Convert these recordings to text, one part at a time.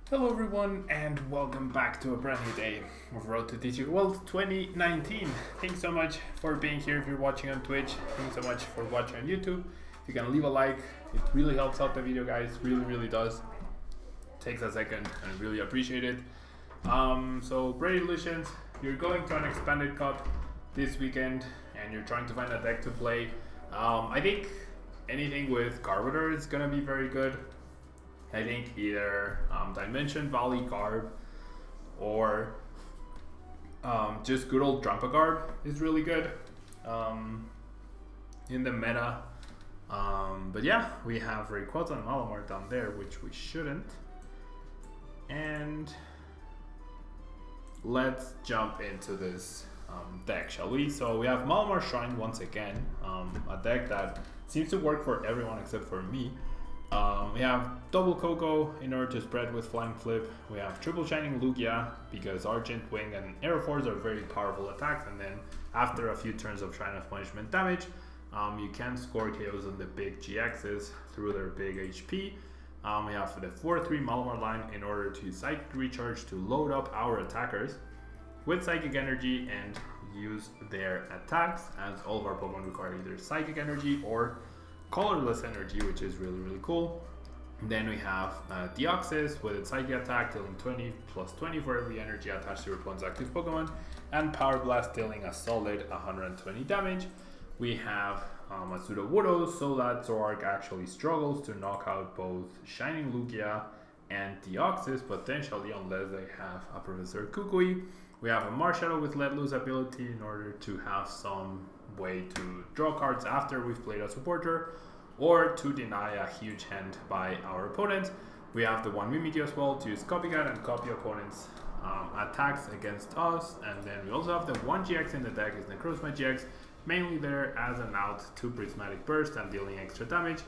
Hello everyone and welcome back to a brand new day of Road to TCG World 2019. Thanks so much for being here if you're watching on Twitch. Thanks so much for watching on YouTube. If you can leave a like, it really helps out the video, guys. Really does. Takes a second and I really appreciate it. So Brady Illusions, you're going to an expanded cup this weekend and you're trying to find a deck to play. I think anything with Carburetor is gonna be very good. I think either Dimension Valley Garb or just good old Drampa Garb is really good in the meta. But yeah, we have Rayquaza and Malamar down there, which we shouldn't. And let's jump into this deck, shall we? So we have Malamar Shrine once again, a deck that seems to work for everyone except for me. We have double Coco in order to spread with Flying Flip. We have triple Shining Lugia because Argent Wing and Air Force are very powerful attacks, and then after a few turns of Shrine of Punishment damage, you can score KOs on the big GXs through their big HP. We have the 4-3 Malamar line in order to Psychic Recharge to load up our attackers with Psychic Energy and use their attacks, as all of our Pokemon require either Psychic Energy or Colorless Energy, which is really cool. And then we have Deoxys with its Psychic attack dealing 20 plus 20 for every energy attached to your opponent's active Pokemon, and Power Blast dealing a solid 120 damage. We have a Sudowoodo so that Zoroark actually struggles to knock out both Shining Lugia and Deoxys potentially, unless they have a Professor Kukui. We have a Marshadow with Let Loose ability in order to have some way to draw cards after we've played a supporter, or to deny a huge hand by our opponent. We have the one Mimikyu as well to use Copycat and copy opponents' attacks against us. And then we also have the one GX in the deck is Necrozma GX, mainly there as an out to Prismatic Burst and dealing extra damage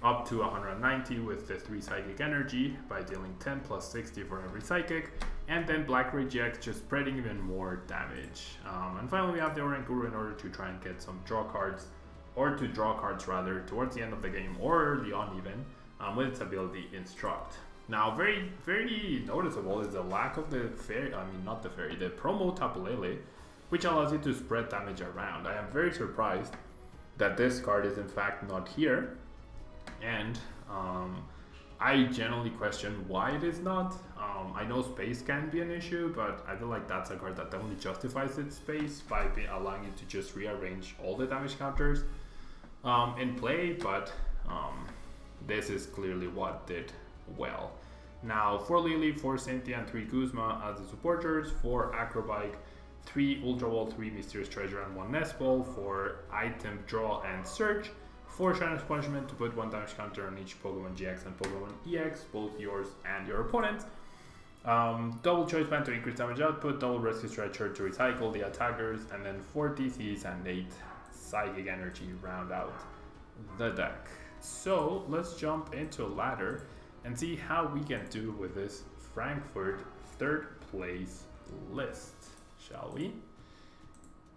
up to 190 with the 3 Psychic Energy by dealing 10 plus 60 for every Psychic, and then Black Ray GX just spreading even more damage. And finally we have the Oranguru in order to try and get some draw cards, or to draw cards rather, towards the end of the game or early on even, with its ability Instruct. Now very noticeable is the lack of the the promo Tapu Lele, which allows you to spread damage around. I am very surprised that this card is in fact not here. And I generally question why it is not. I know space can be an issue, but I feel like that's a card that definitely justifies its space by allowing you to just rearrange all the damage counters in play, but this is clearly what did well. Now 4 Lily, 4 Cynthia, and 3 Guzma as the supporters, 4 Acrobike, 3 Ultra Ball, 3 Mysterious Treasure, and 1 Nest Ball for item draw and search. 4 Shrine of Punishment to put 1 damage counter on each Pokemon GX and Pokemon EX, both yours and your opponent. Double Choice Band to increase damage output, double Rescue Stretcher to recycle the attackers, and then 4 DCs and 8 Psychic Energy round out the deck. So let's jump into a ladder and see how we can do with this Frankfurt 3rd place list, shall we?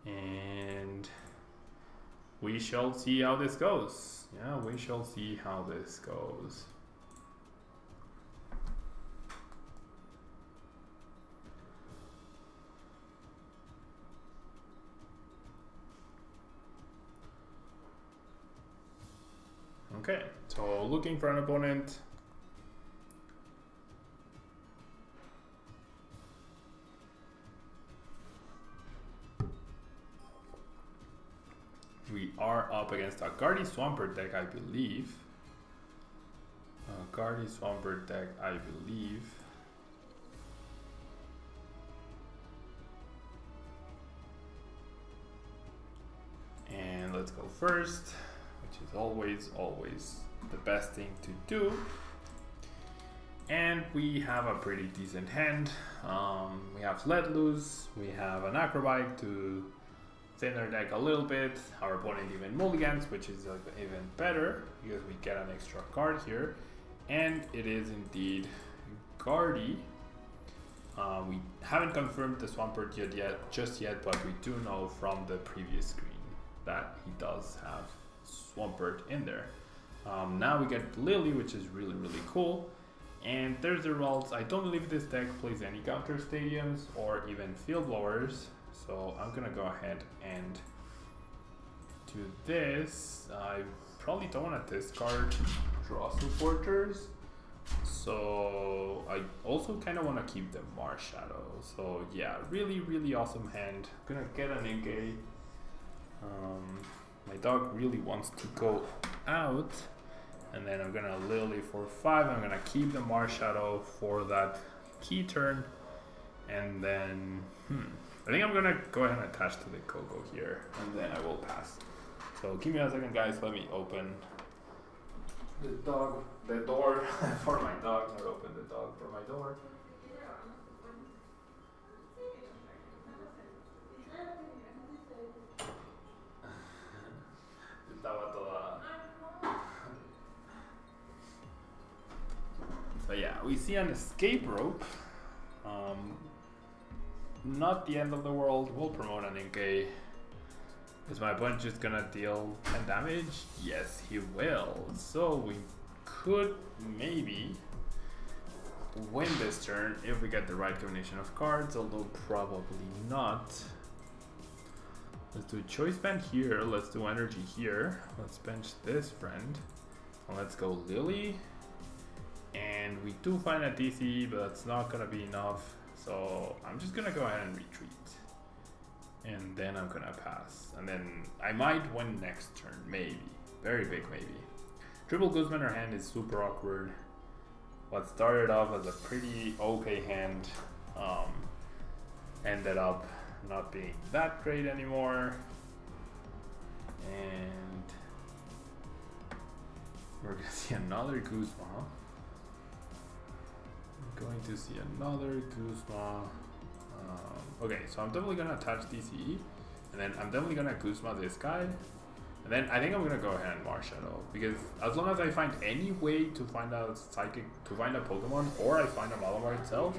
And we shall see how this goes. Yeah, we shall see how this goes. Okay, so looking for an opponent. We are up against a Guardy Swampert deck, I believe. Guardy Swampert deck, I believe. And let's go first, which is always the best thing to do. And we have a pretty decent hand. We have Let Loose, we have an Acrobike to thin our deck a little bit. Our opponent even mulligans, which is even better because we get an extra card here. And it is indeed Guardy. We haven't confirmed the Swampert just yet, but we do know from the previous screen that he does have Swampert in there. Now we get Lily, which is really cool. And there's the results. I don't believe this deck plays any counter stadiums or even field blowers. So I'm gonna go ahead and do this. I probably don't want to discard draw supporters. So I also kind of want to keep the Mars Shadow. So yeah, really awesome hand. I'm gonna get an Inge. My dog really wants to go out. And then I'm gonna Lily for 5. I'm gonna keep the Mars Shadow for that key turn. And then, I think I'm gonna go ahead and attach to the Coco here. And then I will pass. So give me a second, guys. Let me open the door for my dog. Not open the dog for my door. So yeah, we see an escape rope. Not the end of the world. We'll promote an Inke. Is my opponent just gonna deal 10 damage? Yes, he will. So we could maybe win this turn if we get the right combination of cards, although probably not. Let's do choice band here. Let's do energy here. Let's bench this friend. And let's go Lily. And we do find a DC, but that's not gonna be enough. So I'm just gonna go ahead and retreat. And then I'm gonna pass. And then I might win next turn, maybe. Very big maybe. Triple Guzman in our hand is super awkward. What started off as a pretty okay hand ended up not being that great anymore. And we're gonna see another Guzman. Going to see another Guzma. Okay, so I'm definitely gonna attach DCE, and then I'm definitely gonna Guzma this guy, and then I think I'm gonna go ahead and Mars Shadow, because as long as I find any way to find a psychic, to find a Pokemon, or I find a Malamar itself,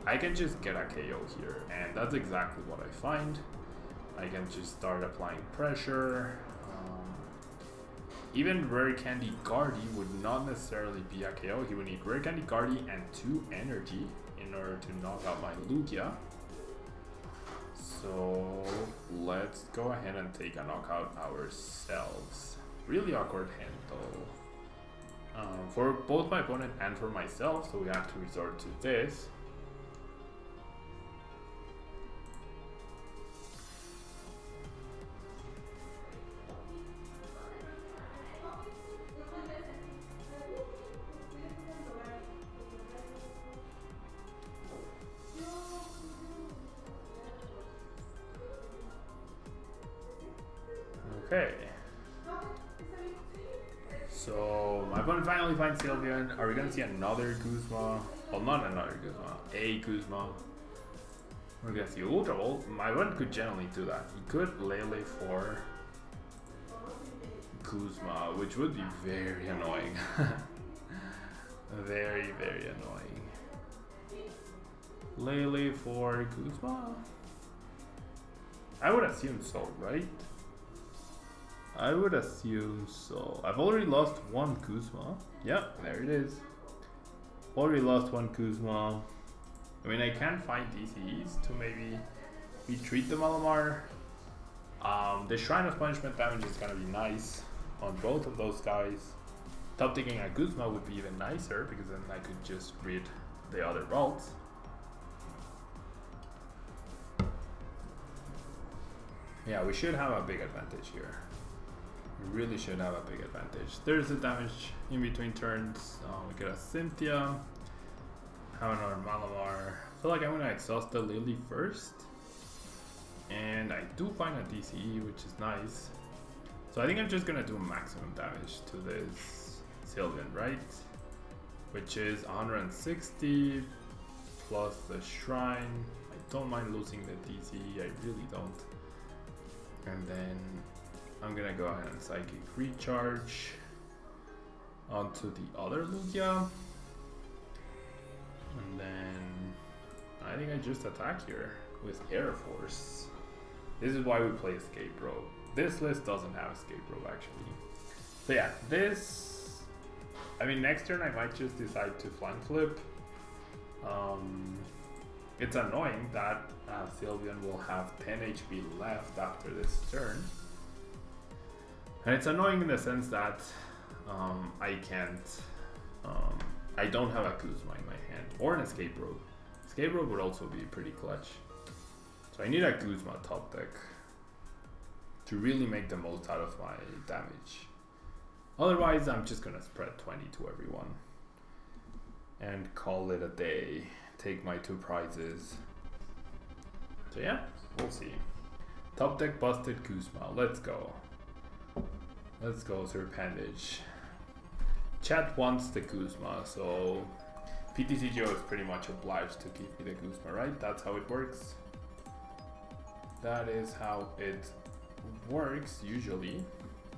I can just get a KO here, and that's exactly what I find. I can just start applying pressure. Even Rare Candy Guardy would not necessarily be a KO. He would need Rare Candy Guardy and 2 energy in order to knock out my Lugia. So let's go ahead and take a knockout ourselves. Really awkward hand though. For both my opponent and for myself, so we have to resort to this. Okay, so my opponent finally finds Sylveon. Are we gonna see another Guzma? Well, not another Guzma, a Guzma. We're gonna see Ultra Ball. My opponent could generally do that. He could Lele for Guzma, which would be very annoying. Very annoying. Lele for Guzma? I would assume so, right? I would assume so. I've already lost 1 Guzma. Yep, there it is. Already lost 1 Guzma. I mean, I can find DCs to maybe retreat the Malamar. The Shrine of Punishment damage is gonna be nice on both of those guys. Top taking a Guzma would be even nicer, because then I could just read the other vaults. Yeah, we should have a big advantage here. We really should have a big advantage. There's the damage in between turns. We get a Cynthia. Have another Malamar. I feel like I'm gonna exhaust the Lily first. And I do find a DCE, which is nice. So I think I'm just gonna do maximum damage to this Sylveon, right? Which is 160 plus the Shrine. I don't mind losing the DCE, I really don't. And then I'm gonna go ahead and Psychic Recharge onto the other Lugia. And then I think I just attack here with Air Force. This is why we play Escape Rope. This list doesn't have Escape Rope actually. So yeah, this I mean, next turn I might just decide to flank flip. It's annoying that Sylveon will have 10 HP left after this turn. And it's annoying in the sense that I can't, I don't have a Kuzma in my hand, or an Escape Rope. Escape Rope would also be pretty clutch. So I need a Kuzma top deck to really make the most out of my damage. Otherwise, I'm just gonna spread 20 to everyone and call it a day. Take my 2 prizes. So yeah, we'll see. Top deck busted Kuzma. Let's go. Let's go, Serpentage. Chat wants the Kuzma, so PTCGO is pretty much obliged to give me the Kuzma, right? That's how it works. That is how it works usually.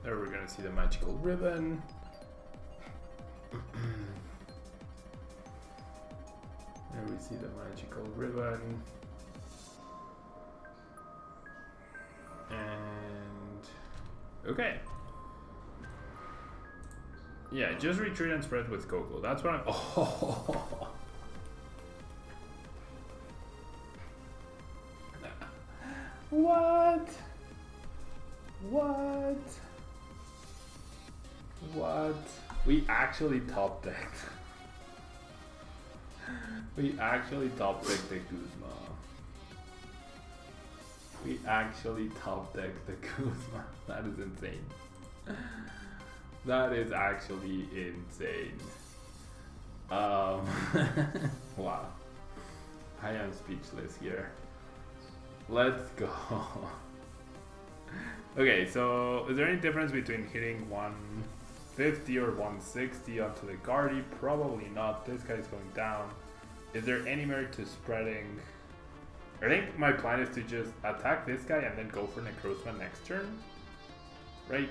There we're gonna see the magical ribbon. There we see the magical ribbon. And okay. Yeah, just retreat and spread with Coco. That's what I'm. Oh. What? What? What? We actually top decked. We actually top decked the Kuzma. We actually top decked the Kuzma. That is insane. That is actually insane. Wow. I am speechless here. Let's go. Okay, so is there any difference between hitting 150 or 160 onto the Guardy? Probably not. This guy's going down. Is there any merit to spreading? I think my plan is to just attack this guy and then go for Necrozma next turn. Right?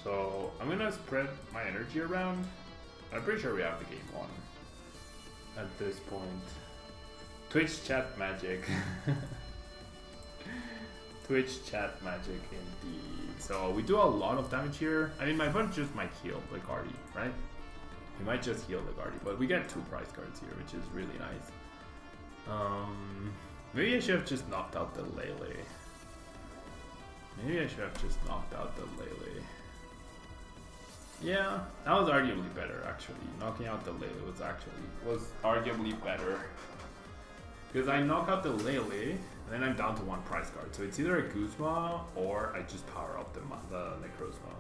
So I'm gonna spread my energy around. I'm pretty sure we have the game won at this point. Twitch chat magic. Twitch chat magic indeed. So we do a lot of damage here. I mean, my opponent just might heal the Guardy, right? He might just heal the Guardy, but we get 2 prize cards here, which is really nice. Maybe I should have just knocked out the Lele. Maybe I should have just knocked out the Lele. Yeah, that was arguably better actually. Knocking out the Lele was arguably better. Because I knock out the Lele, and then I'm down to 1 prize card. So it's either a Guzma or I just power up the Necrozma.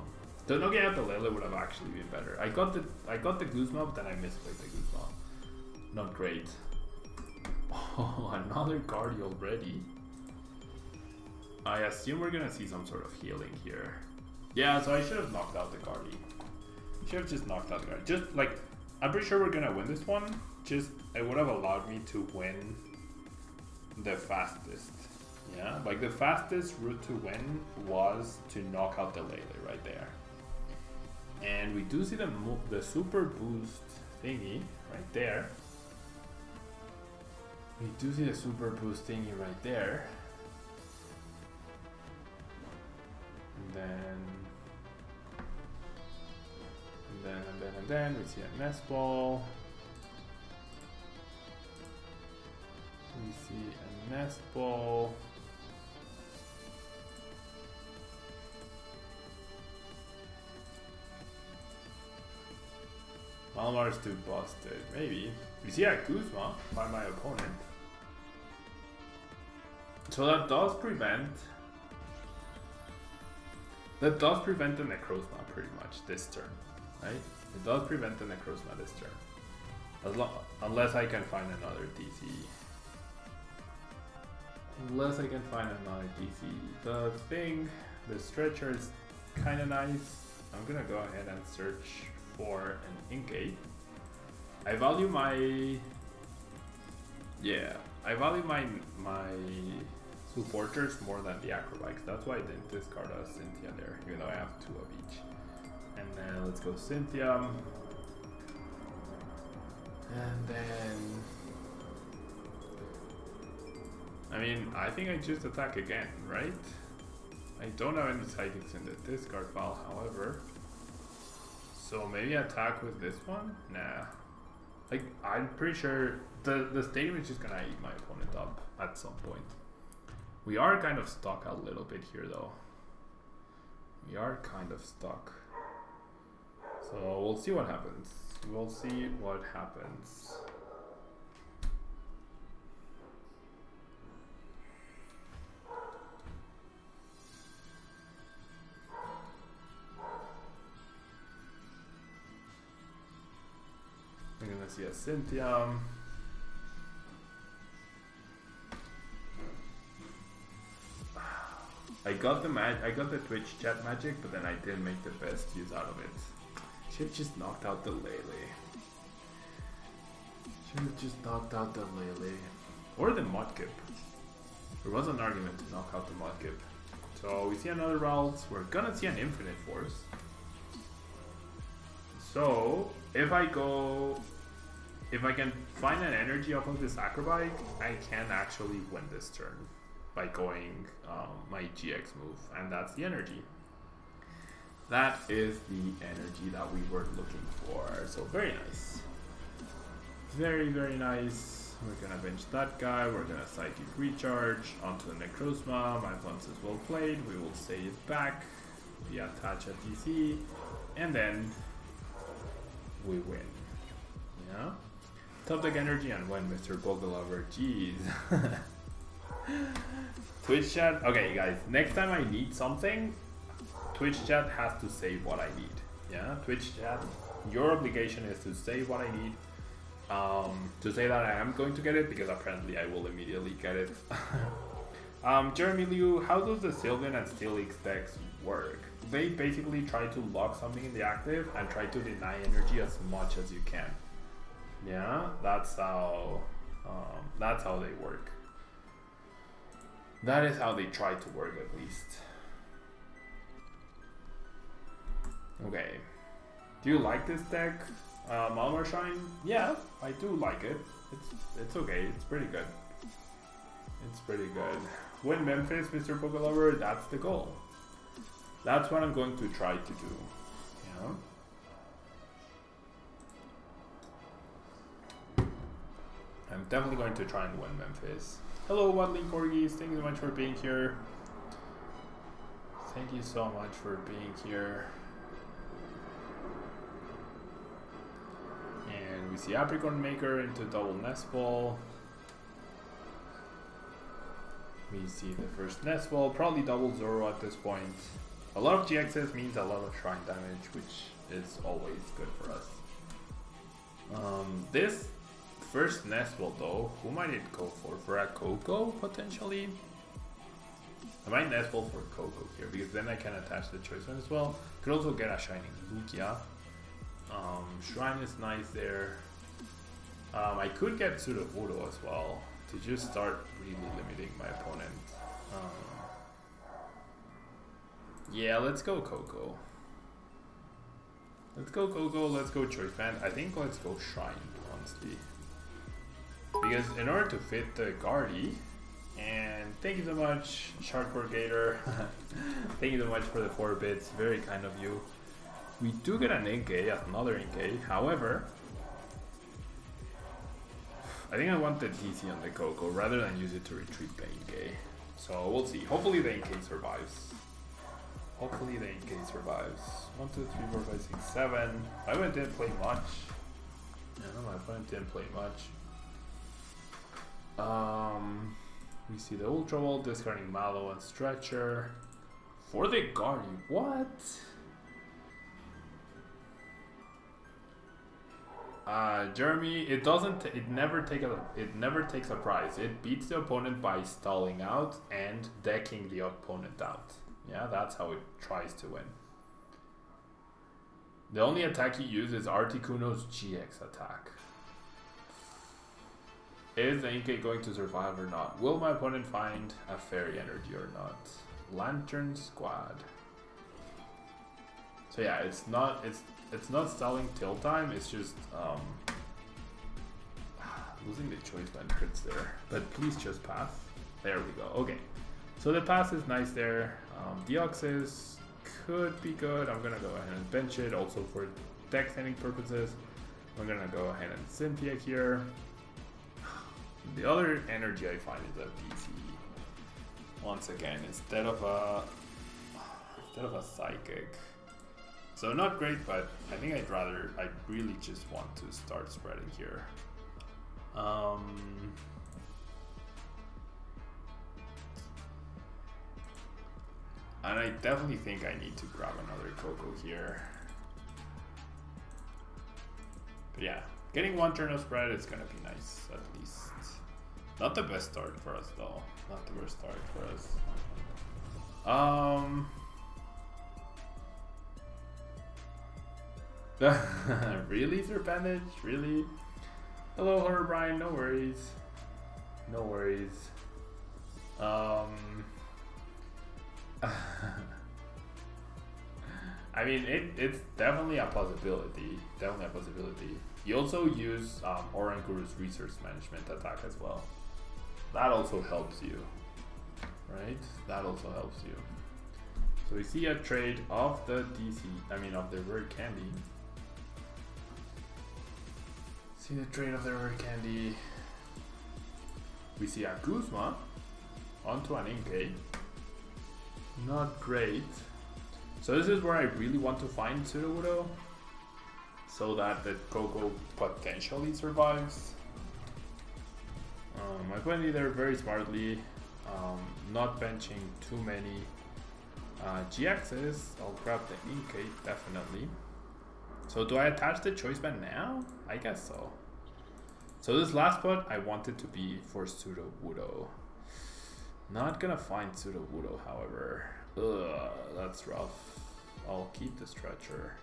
So knocking out the Lele would have actually been better. I got the Guzma, but then I misplayed the Guzma. Not great. Oh, another Guardy already. I assume we're gonna see some sort of healing here. Yeah, so I should have knocked out the Guardy. Should have just knocked out the Guardy. Just like, I'm pretty sure we're gonna win this one. Just, it would have allowed me to win the fastest. Yeah, like the fastest route to win was to knock out the Lele right there. And we do see the super boost thingy right there. We do see the super boost thingy right there. And then we see a Nest Ball. We see a Nest Ball. Malamar is too busted. Maybe. We see a Kuzma by my opponent. So that does prevent the Necrozma pretty much this turn, right? It does prevent the Necrozma this turn. Unless I can find another DC. Unless I can find another DC. The stretcher is kind of nice. I'm gonna go ahead and search for an Inkay. I value my supporters more than the acrobikes. That's why I didn't discard a Cynthia there, even though I have 2 of each. And then let's go Cynthia. And then I mean, I think I just attack again, right? I don't have any psychics in the discard pile, however. So maybe attack with this one? Nah. Like, I'm pretty sure the stadium is just gonna eat my opponent up at some point. We are kind of stuck a little bit here though. We are kind of stuck. So we'll see what happens. We'll see what happens. I'm gonna see a Cynthia. I got the Twitch chat magic, but then I didn't make the best use out of it. Should've just knocked out the Lele. Should've just knocked out the Lele. Or the Mudkip. There was an argument to knock out the Mudkip. So we see another route. We're gonna see an Infinite Force. So if I can find an energy off of this Acrobike, I can actually win this turn by going my GX move, and that's the energy. That is the energy that we were looking for. So very nice. Very, very nice. We're gonna bench that guy. We're gonna Psychic Recharge onto the Necrozma. My Funds is well played. We will say it back. We attach a DC, and then we win. Yeah? Top deck energy and win, Mr. Bogolover. Jeez. Twitch chat. Okay, guys. Next time I need something, Twitch chat has to say what I need. Yeah, Twitch chat. Your obligation is to say what I need. To say that I am going to get it, because apparently I will immediately get it. Jeremy Liu, how does the Sylvan and Steelix decks work? They basically try to lock something in the active and try to deny energy as much as you can. Yeah, that's how they work. That is how they try to work, at least. Okay. Do you like this deck? Malamar Shine? Yeah, I do like it. It's okay. It's pretty good. It's pretty good. Win Memphis, Mr. Pokelover, that's the goal. That's what I'm going to try to do. Yeah. I'm definitely going to try and win Memphis. Hello, Waddling Corgis. Thank you so much for being here. Thank you so much for being here. And we see Apricorn Maker into double Nest Ball. We see the first Nest Ball, probably double Zoro at this point. A lot of GXs means a lot of Shrine damage, which is always good for us. This first Nest Ball though, who might it go for? For a Coco, potentially? I might Nest Ball for Coco here, because then I can attach the Choice One as well. Could also get a Shining Lugia. Shrine is nice there. I could get Sudowoodo as well, to just start really limiting my opponent. Yeah, let's go Coco. Let's go Coco, let's go Choice Band. I think let's go Shrine, honestly. Because in order to fit the Guardy, and thank you so much, Sharkboard Gator. Thank you so much for the 4 bits, very kind of you. We do get an Inkay, another Inkay, however, I think I want the DC on the Coco rather than use it to retreat the Inkay. So we'll see. Hopefully the Inkay survives. Hopefully the Inkay survives. 1, 2, 3, 4, 5, 6, 7. My opponent didn't play much. Yeah, my opponent didn't play much. We see the Ultra Ball, discarding Mallow and Stretcher. For the Guardy, what? Jeremy, it never takes a prize. It beats the opponent by stalling out and decking the opponent out. Yeah, that's how it tries to win. The only attack he uses is Articuno's GX attack. Is the Inkay going to survive or not? Will my opponent find a Fairy Energy or not? Lantern Squad. So yeah, it's not stalling till time, it's just losing the Choice Band crits there. But please just pass. There we go. Okay. So the pass is nice there. Deoxys could be good. I'm gonna go ahead and bench it also for deck standing purposes. I'm gonna go ahead and Cynthia here. The other energy I find is a DC. Once again, instead of a psychic. So not great, but I think I really just want to start spreading here. And I definitely think I need to grab another Coco here. But yeah, getting one turn of spread is gonna be nice, at least. Not the best start for us though. Not the worst start for us. Really, Serpentage? Really? Hello, Brian. No worries. No worries. I mean, it's definitely a possibility. Definitely a possibility. You also use Oranguru's resource management attack as well. That also helps you, right? That also helps you. So we see a trade of the of the rare candy. See the trade of the rare candy. We see a Guzma onto an Inkay. Not great. So this is where I really want to find Sudowoodo, so that the Coco potentially survives. I played either very smartly, not benching too many GXs. I'll grab the Inkay definitely. So do I attach the choice band now? I guess so. So this last spot I wanted to be for Sudowoodo. Not gonna find Sudowoodo, however. Ugh, that's rough. I'll keep the stretcher.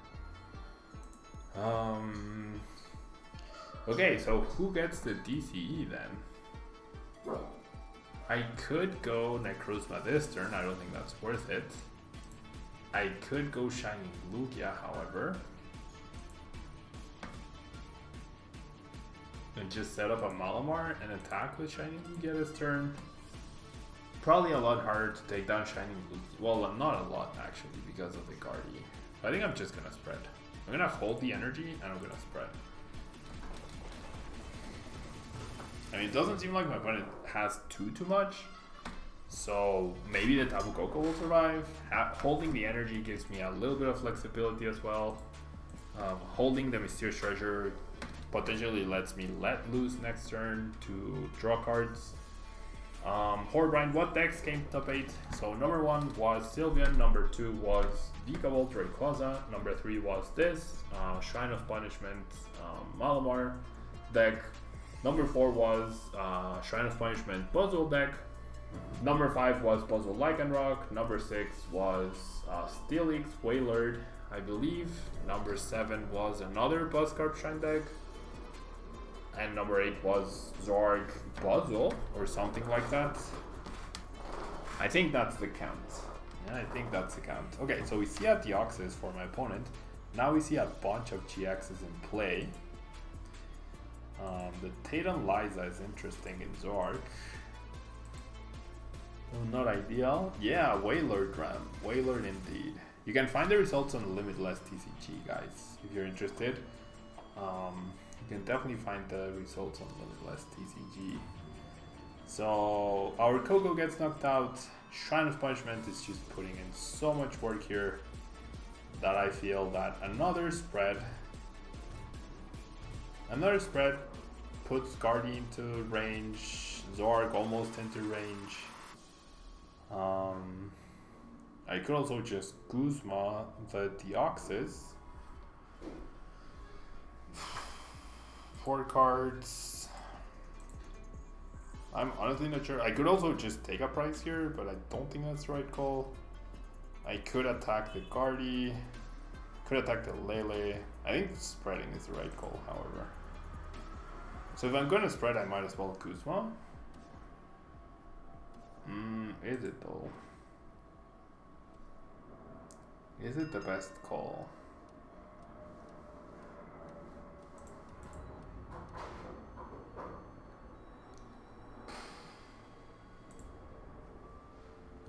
Okay, so who gets the DCE then? I could go Necrozma this turn, I don't think that's worth it. I could go Shining Lugia, however. And just set up a Malamar and attack with Shining Lugia this turn. Probably a lot harder to take down Shining Lugia. Well, not a lot actually, because of the Guardi. I think I'm just gonna spread. I'm gonna hold the energy and I'm gonna spread. I mean, it doesn't seem like my opponent has too much, so maybe the Tapu Koko will survive. Holding the energy gives me a little bit of flexibility as well. Holding the Mysterious Treasure potentially lets me let loose next turn to draw cards. Horbrine, what decks came top 8? So number 1 was Sylveon, number 2 was Vikavolt Rayquaza, number 3 was this, Shrine of Punishment, Malamar deck. Number 4 was Shrine of Punishment Puzzle deck. Number 5 was Puzzle Lycanroc. Number 6 was Steelix Wailord, I believe. Number 7 was another Buzzcarp Shrine deck. And number 8 was Zorg Puzzle or something like that. I think that's the count. Yeah, I think that's the count. Okay, so we see a Deoxys for my opponent. Now we see a bunch of GXs in play. The Tatum Liza is interesting in Zorg. Oh, not ideal. Yeah, Wailord Ram. Wailord indeed. You can find the results on Limitless TCG, guys, if you're interested. You can definitely find the results on Limitless TCG. So our Coco gets knocked out. Shrine of Punishment is just putting in so much work here that I feel that another spread puts Guardi into range, Zorg almost into range. I could also just Guzma the Deoxys. 4 cards. I'm honestly not sure. I could also just take a price here, but I don't think that's the right call. I could attack the Guardi. Could attack the Lele. I think spreading is the right call, however. So if I'm going to spread, I might as well Guzma. Is it though? Is it the best call?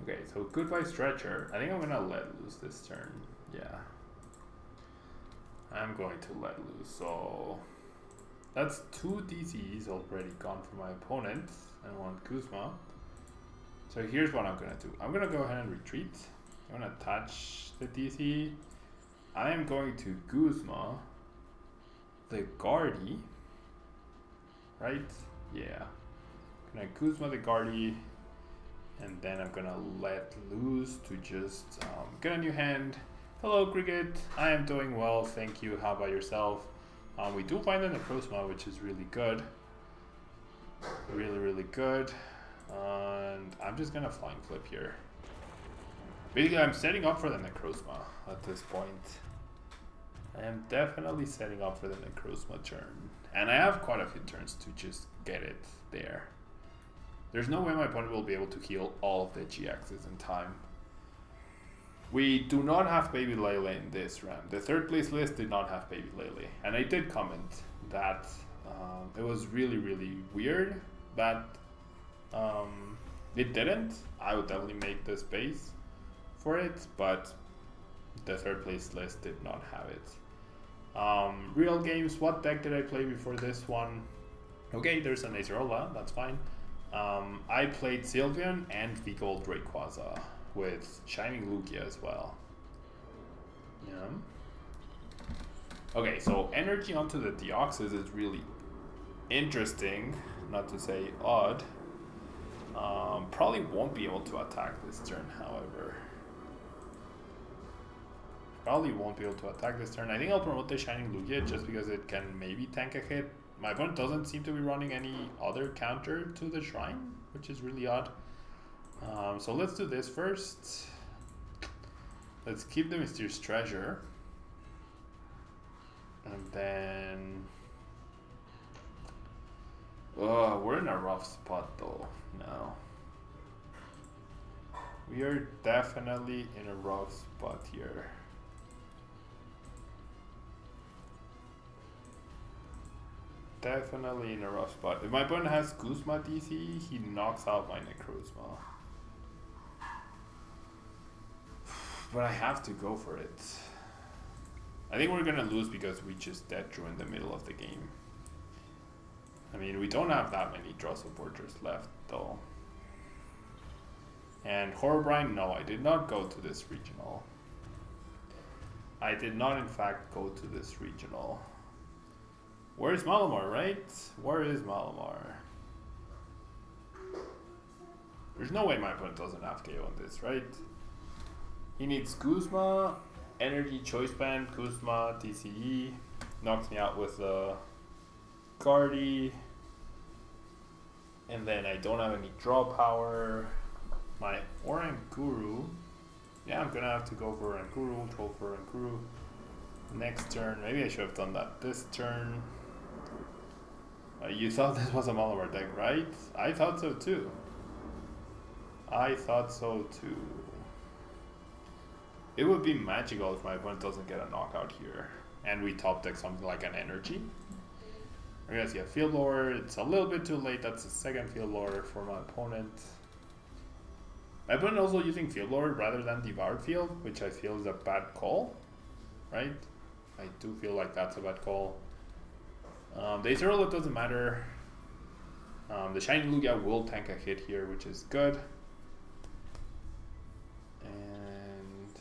Okay, so goodbye Stretcher. I think I'm gonna let loose this turn. Yeah. I'm going to let loose. So that's 2 DCs already gone from my opponent and 1 Kuzma. So here's what I'm gonna do. I'm gonna go ahead and retreat. I'm gonna attach the DC. I am going to Kuzma the Guardy, right? Yeah. Gonna Kuzma the Guardy, and then I'm gonna let loose to just get a new hand. Hello, Cricket. I am doing well, thank you. How about yourself? We do find a Necrozma, which is really good. Really good. And I'm just gonna flying flip here. Basically, I'm setting up for the Necrozma at this point. I am definitely setting up for the Necrozma turn. And I have quite a few turns to just get it there. There's no way my opponent will be able to heal all of the GXs in time. We do not have Baby Lele in this round. The 3rd place list did not have Baby Lele. And I did comment that it was really weird that it didn't. I would definitely make the space for it, but the 3rd place list did not have it. Real games, what deck did I play before this one? Okay, there's an Acerola, that's fine. I played Sylveon and Vigol Rayquaza with Shining Lugia as well. Yeah. Okay, so energy onto the Deoxys is really interesting, not to say odd. Probably won't be able to attack this turn, however. Probably won't be able to attack this turn. I think I'll promote the Shining Lugia just because it can maybe tank a hit. My opponent doesn't seem to be running any other counter to the Shrine, which is really odd. So let's do this first. Let's keep the Mysterious Treasure. And then... oh, we're in a rough spot though now. We are definitely in a rough spot here. Definitely in a rough spot. If my opponent has Kuzma DC, he knocks out my Necrozma. But I have to go for it. I think we're gonna lose because we just dead drew in the middle of the game. I mean, we don't have that many draw supporters left though. And Horrorbrine, no, I did not go to this regional. I did not in fact go to this regional. Where's Malamar, right? Where is Malamar? There's no way my opponent doesn't have KO on this, right? He needs Kuzma, Energy Choice Band, Kuzma, TCG. Knocks me out with a Guardy. And then I don't have any draw power. My Oranguru. Yeah, I'm gonna have to go for Oranguru, troll for Oranguru. Next turn, maybe I should have done that this turn. You thought this was a Malamar deck, right? I thought so too. I thought so too. It would be magical if my opponent doesn't get a knockout here. And we top deck something like an Energy. We're gonna see a Field Lore. It's a little bit too late. That's the 2nd Field Lore for my opponent. My opponent also using Field Lore rather than Devoured Field, which I feel is a bad call, right? I do feel like that's a bad call. The Acerola doesn't matter. The Shining Lugia will tank a hit here, which is good. And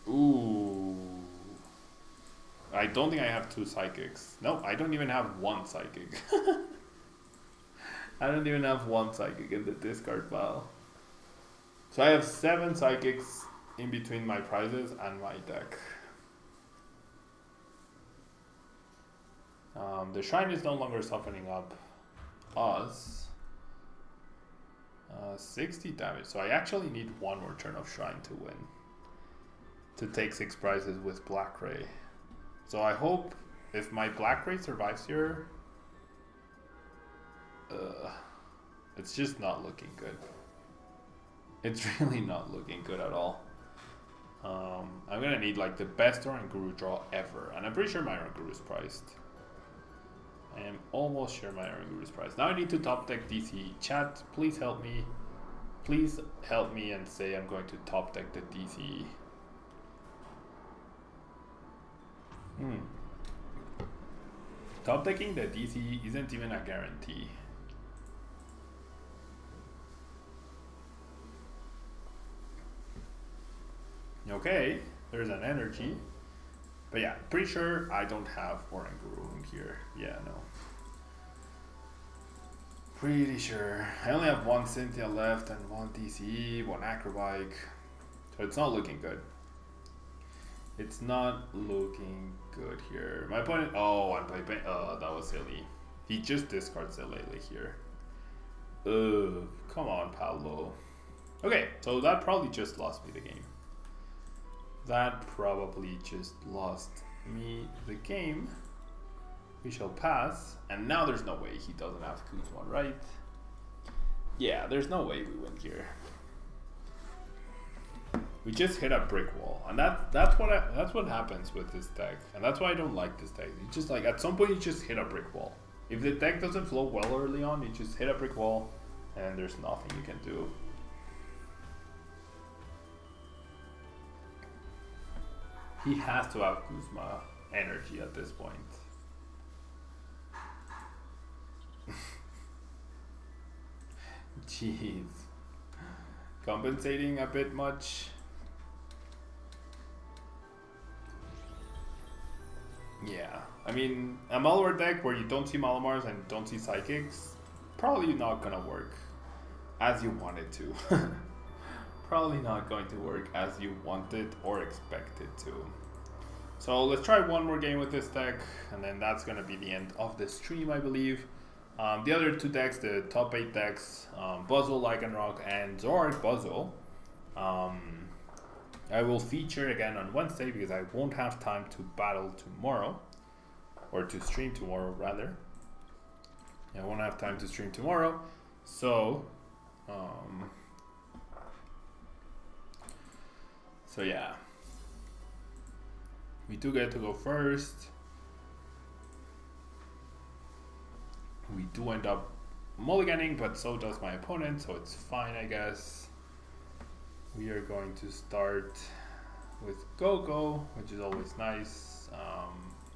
ooh, I don't think I have 2 Psychics. No, I don't even have 1 Psychic. I don't even have 1 Psychic in the discard pile. So I have 7 Psychics in between my prizes and my deck. The Shrine is no longer softening up us. 60 damage. So I actually need 1 more turn of Shrine to win. To take 6 prizes with Black Ray. So I hope if my Black Ray survives here, it's just not looking good. It's really not looking good at all. I'm gonna need like the best Oranguru draw ever, and I'm pretty sure my Oranguru is priced. I am almost sure my Oranguru is prized. Now I need to top deck DC. Chat, please help me. Please help me and say I'm going to top deck the DC. Top decking the DC isn't even a guarantee. Okay, there's an energy. But yeah, pretty sure I don't have Oranguru in here. Yeah, no. Pretty sure. I only have one Cynthia left and one DCE, one Acrobike. So it's not looking good. It's not looking good here. My opponent, oh, one play paint. Oh, that was silly. He just discards the Lele here. Ugh, come on, Pablo. Okay, so that probably just lost me the game. That probably just lost me the game. We shall pass. And now there's no way he doesn't have Kuzma, right? Yeah, there's no way we win here. We just hit a brick wall, and that's what happens with this deck, and that's why I don't like this deck. It's just like at some point you just hit a brick wall. If the deck doesn't flow well early on, you just hit a brick wall, and there's nothing you can do. He has to have Kuzma energy at this point. Jeez, compensating a bit much. Yeah, I mean, a Malware deck where you don't see Malamars and don't see Psychics, probably not gonna work as you want it to. Probably not going to work as you want it or expect it to. So let's try one more game with this deck, and then that's gonna be the end of the stream, I believe. The other two decks, the top 8 decks, Buzzle, Lycanroc, and Zoroark Buzzle, I will feature again on Wednesday because I won't have time to battle tomorrow, or to stream tomorrow rather. I won't have time to stream tomorrow, so yeah, we do get to go first. We do end up mulliganing, but so does my opponent, so it's fine, I guess. We are going to start with Go-Go, which is always nice.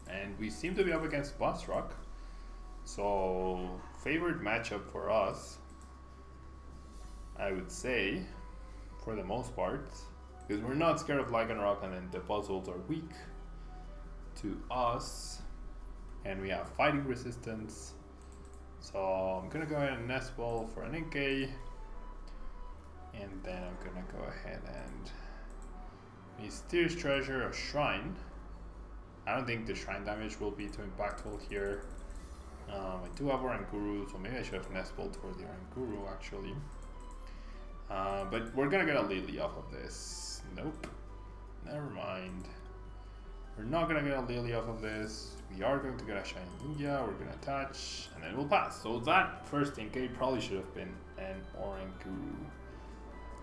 And we seem to be up against Busrock. So, favorite matchup for us, I would say, for the most part. Because we're not scared of Lycanroc, and then the Puzzles are weak to us. And we have fighting resistance. So I'm gonna go ahead and Nest Ball for an Inkay. And then I'm gonna go ahead and Mysterious Treasure, a Shrine. I don't think the Shrine damage will be too impactful here. I do have Oranguru, so maybe I should have Nest Ball for the Oranguru actually. But we're gonna get a Lily off of this. Nope. Never mind. We're not gonna get a Lily off of this. We are going to get a Shiny Lugia, we're gonna attach, and then we'll pass. So that first Inkay probably should have been an Oranguru.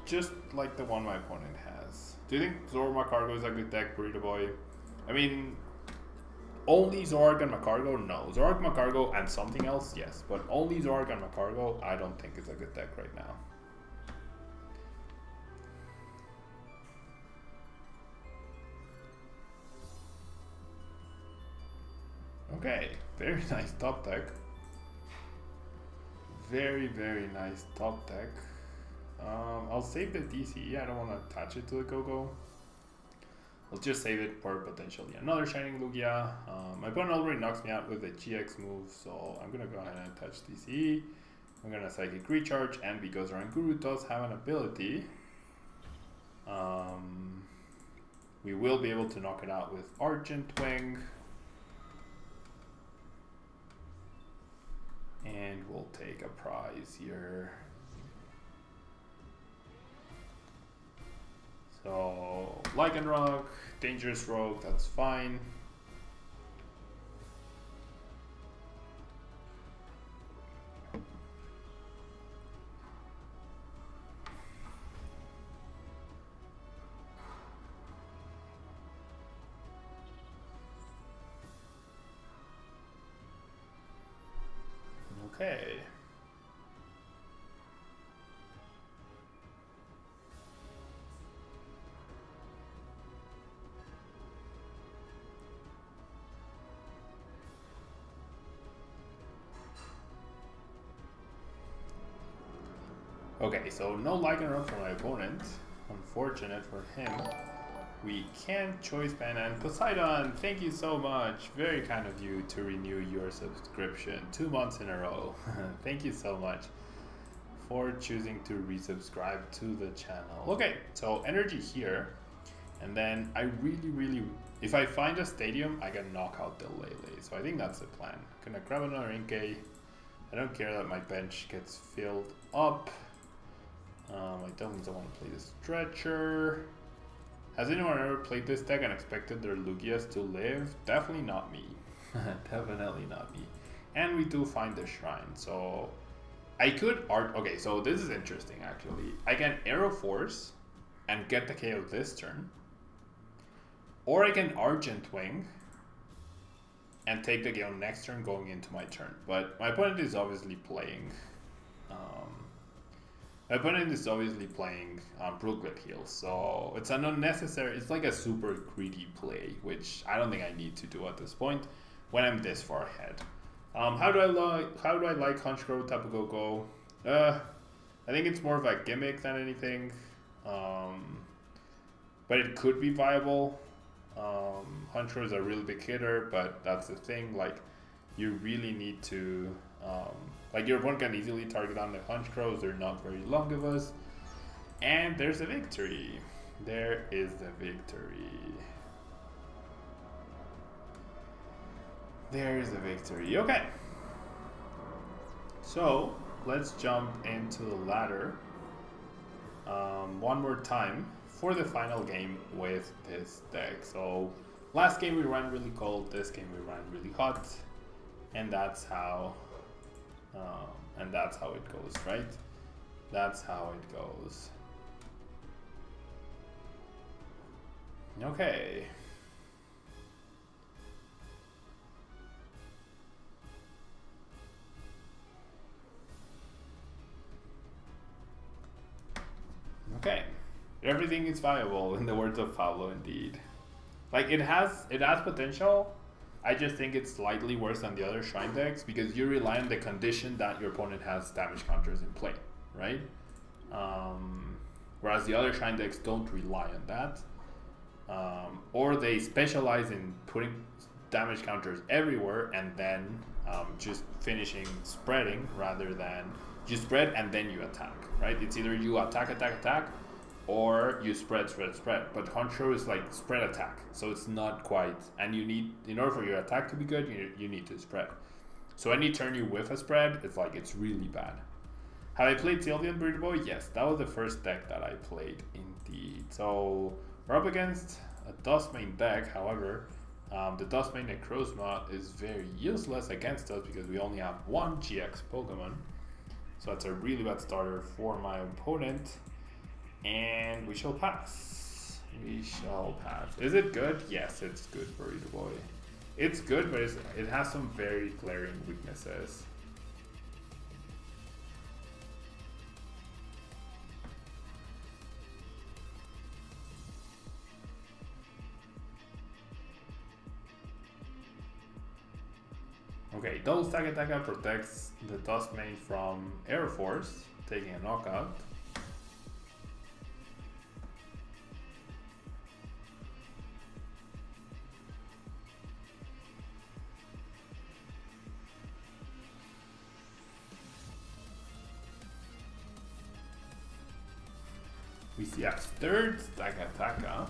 Just like the one my opponent has. Do you think Zoroark Macargo is a good deck, Burrito Boy? I mean, only Zoroark and Macargo? No. Zoroark, Macargo, and something else? Yes. But only Zoroark and Macargo, I don't think is a good deck right now. Okay, very nice top deck. Very, very nice top deck. I'll save the DCE, I don't want to attach it to the Go-Go. I'll just save it for potentially another Shining Lugia. My opponent already knocks me out with the GX move, so I'm going to go ahead and attach DCE. I'm going to Psychic Recharge, and because Oranguru does have an ability, we will be able to knock it out with Argent Wing. And we'll take a prize here. So, Lycanroc, Dangerous Rogue, that's fine. Okay. Okay, so no Lycanroc for my opponent. Unfortunate for him. We can't choice ban, and Poseidon, thank you so much. Very kind of you to renew your subscription 2 months in a row. Thank you so much for choosing to resubscribe to the channel. Okay, so energy here. And then I really, if I find a stadium, I can knock out the Lele. So I think that's the plan. Gonna grab another Inkay. I don't care that my bench gets filled up. I definitely don't want to play the Stretcher. Has anyone ever played this deck and expected their Lugias to live? Definitely not me. Definitely not me. And we do find the Shrine. So I could okay, so this is interesting actually. I can Arrow Force and get the KO this turn. Or I can Argent Wing and take the KO next turn going into my turn. But my opponent is obviously playing Brooklet Heals, so it's an unnecessary, it's like a super greedy play, which I don't think I need to do at this point when I'm this far ahead. How do I like Honchkrow Tapu Koko? I think it's more of a gimmick than anything, but it could be viable. Honchkrow is a really big hitter, but that's the thing, like you really need to like your opponent can easily target on the Honchkrows, they're not very longevous. And there's a victory. There is the victory. There is a victory. Okay. So let's jump into the ladder one more time for the final game with this deck. So last game we ran really cold, this game we ran really hot, and that's how it goes, right? That's how it goes. Okay. Okay. Everything is viable in the words of Pablo, indeed. Like it has potential. I just think it's slightly worse than the other Shrine decks because you rely on the condition that your opponent has damage counters in play, right? Whereas the other Shrine decks don't rely on that. Or they specialize in putting damage counters everywhere and then just finishing spreading rather than you spread and then you attack, right? It's either you attack, or you spread. But Honchkrow is like spread attack, so it's not quite. And you need, in order for your attack to be good, you need to spread. So any turn you whiff a spread, it's really bad. Have I played Sylveon Breeder Boy? Yes, that was the first deck that I played indeed. So we're up against a Dustmane deck. However, the Dustmane Necrozma is very useless against us because we only have one GX Pokemon. So that's a really bad starter for my opponent. And we shall pass. We shall pass. Is it good? Yes, it's good, Burrito Boy. It's good, but it has some very glaring weaknesses. Okay, double stack attacker protects the Dustmane from Air Force, taking a knockout. We see a third stack attacker.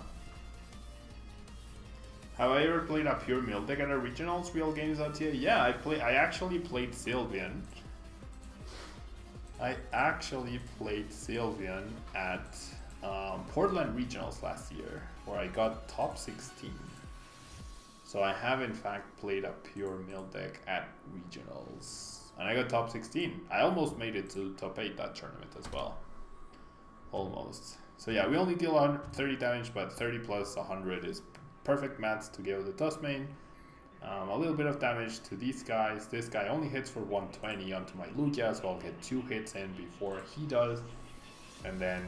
Have I ever played a pure mill deck at a regionals? Real games out here? Yeah, I actually played Sylveon. I actually played Sylveon at Portland regionals last year, where I got top 16. So I have in fact played a pure mill deck at regionals, and I got top 16. I almost made it to top 8 that tournament as well. Almost. So yeah, we only deal 30 damage, but 30 plus 100 is perfect maths to go the Dustmane. A little bit of damage to these guys. This guy only hits for 120 onto my Lugia, so I'll get 2 hits in before he does. And then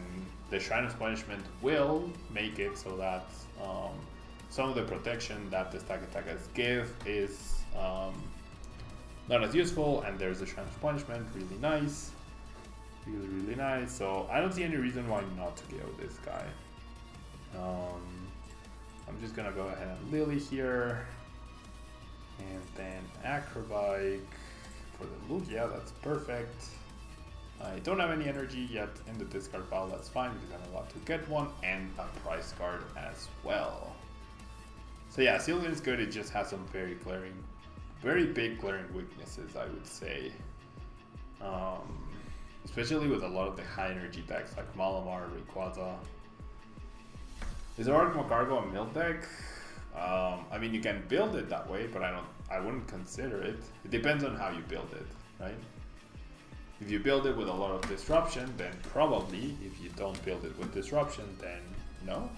the Shrine of Punishment will make it so that some of the protection that the stack attackers give is not as useful, and there's the Shrine of Punishment, really nice. Really, really nice. So I don't see any reason why not to go this guy. I'm just gonna go ahead and Lily here. And then Acrobike for the Lugia, that's perfect. I don't have any energy yet in the discard pile, that's fine because I'm allowed to get one, and a prize card as well. So yeah, Sylvan is good, it just has some very big glaring weaknesses, I would say. Especially with a lot of the high energy decks like Malamar, Rayquaza. Is Zoroark Cargo a mill deck? I mean, you can build it that way, but I wouldn't consider it. It depends on how you build it, right? If you build it with a lot of disruption, then probably. If you don't build it with disruption, then no.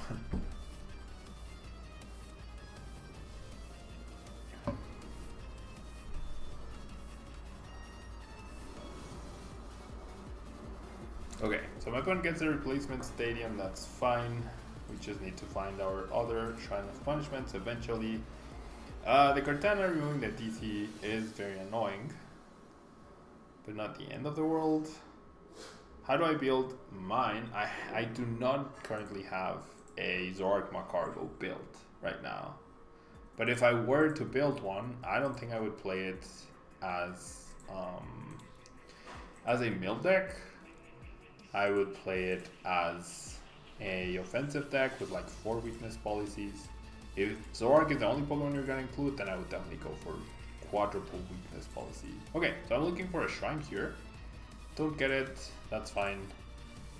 Okay, so my opponent gets a replacement stadium, that's fine. We just need to find our other Shrine of Punishments eventually. The Cortana removing the DC is very annoying, but not the end of the world. How do I build mine? I do not currently have a Zoroark Cargo built right now. But if I were to build one, I don't think I would play it as a mill deck. I would play it as a offensive deck with like 4 weakness policies. If Zoroark is the only Pokemon you're gonna include, then I would definitely go for quadruple weakness policy. Okay, so I'm looking for a Shrine here. Don't get it, that's fine.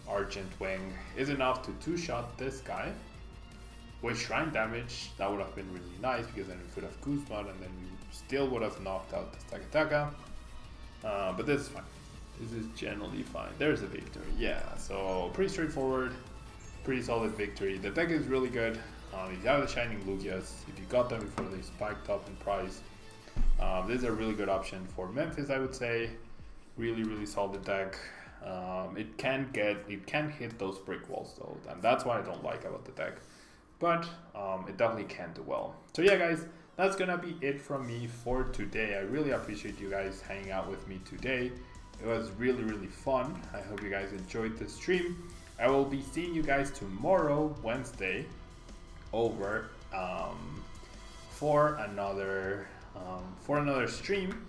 Argent Wing is enough to 2-shot this guy. With Shrine damage, that would have been really nice because then we could have Guzman and then we still would have knocked out the Stakataka. But this is fine. This is generally fine. There's a victory, yeah. So pretty straightforward, pretty solid victory. The deck is really good. If you have the Shining Lugias, if you got them before they spiked up in price, this is a really good option for Memphis, I would say. Really, really solid deck. It can hit those brick walls though, and that's what I don't like about the deck. But it definitely can do well. So yeah, guys, that's gonna be it from me for today. I really appreciate you guys hanging out with me today. It was really, really fun. I hope you guys enjoyed the stream. I will be seeing you guys tomorrow, Wednesday, over for another stream.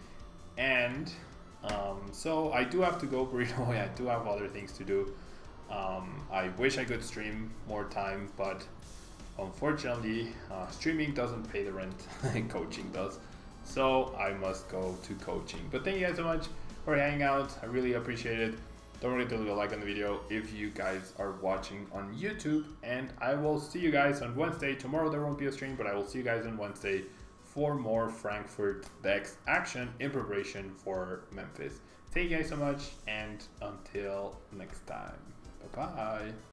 And so I do have to go, Burrito. I do have other things to do. I wish I could stream more time, but unfortunately, streaming doesn't pay the rent, coaching does. So I must go to coaching. But thank you guys so much for hanging out. I really appreciate it. Don't forget to leave a like on the video if you guys are watching on YouTube. And I will see you guys on Wednesday. Tomorrow there won't be a stream, but I will see you guys on Wednesday for more Frankfurt Dex action in preparation for Memphis. Thank you guys so much, and until next time. Bye-bye.